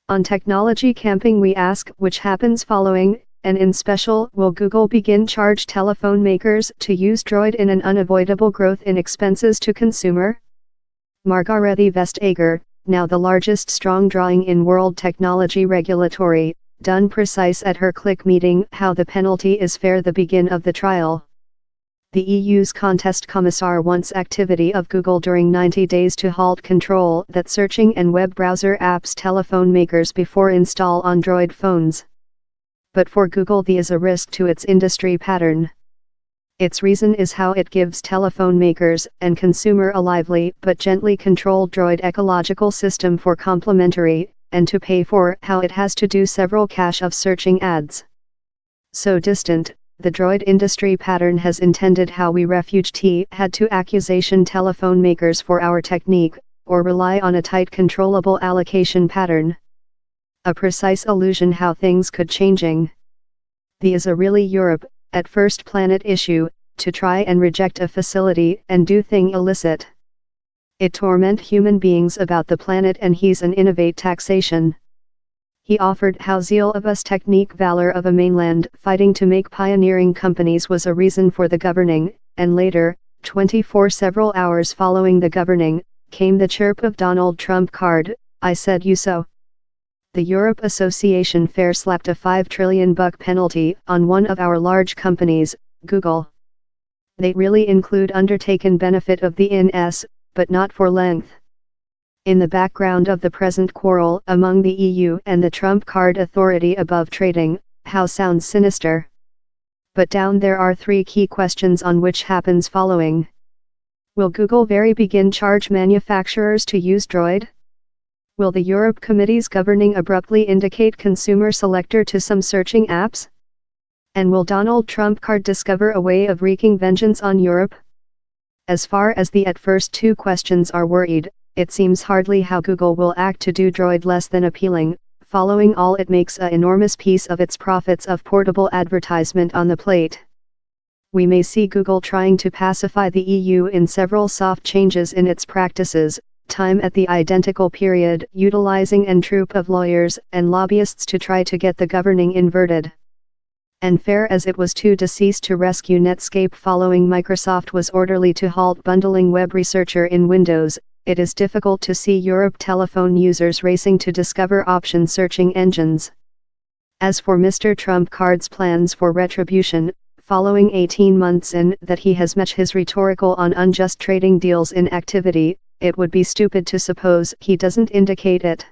On technology camping we ask which happens following, and in special, will Google begin charge telephone makers to use Droid in an unavoidable growth in expenses to consumer? Margarethe Vestager, now the largest strong drawing in world technology regulatory, done precise at her click meeting how the penalty is fair the begin of the trial. The EU's contest commissar wants activity of Google during 90 days to halt control that searching and web browser apps telephone makers before install on Droid phones. But for Google there is a risk to its industry pattern. Its reason is how it gives telephone makers and consumer a lively but gently controlled Droid ecological system for complementary, and to pay for how it has to do several cache of searching ads. So distant, the Droid industry pattern has intended how we had to accusation telephone makers for our technique, or rely on a tight controllable allocation pattern. A precise illusion how things could changing. The is a really Europe, at first planet issue, to try and reject a facility and do thing illicit. It torment human beings about the planet and he's an innovate taxation. He offered how zeal of us technique valor of a mainland fighting to make pioneering companies was a reason for the governing, and later, 24 several hours following the governing, came the chirp of Donald Trump card, I said you so. The Europe Association fair slapped a $5 trillion penalty on one of our large companies, Google. They really include undertaken benefit of the INS, but not for length. In the background of the present quarrel among the EU and the Trump card authority above trading, how sounds sinister. But down there are three key questions on which happens following. Will Google very begin charge manufacturers to use Droid? Will the Europe Committee's governing abruptly indicate consumer selector to some searching apps? And will Donald Trump card discover a way of wreaking vengeance on Europe? As far as the at first two questions are worried, it seems hardly how Google will act to do Droid less than appealing, following all it makes an enormous piece of its profits of portable advertisement on the plate. We may see Google trying to pacify the EU in several soft changes in its practices, time at the identical period utilizing an troupe of lawyers and lobbyists to try to get the governing inverted. And fair as it was to decease to rescue Netscape following Microsoft was orderly to halt bundling web researcher in Windows, it is difficult to see Europe telephone users racing to discover option searching engines. As for Mr. Trump card's plans for retribution, following 18 months in that he has matched his rhetorical on unjust trading deals in activity, it would be stupid to suppose he doesn't indicate it.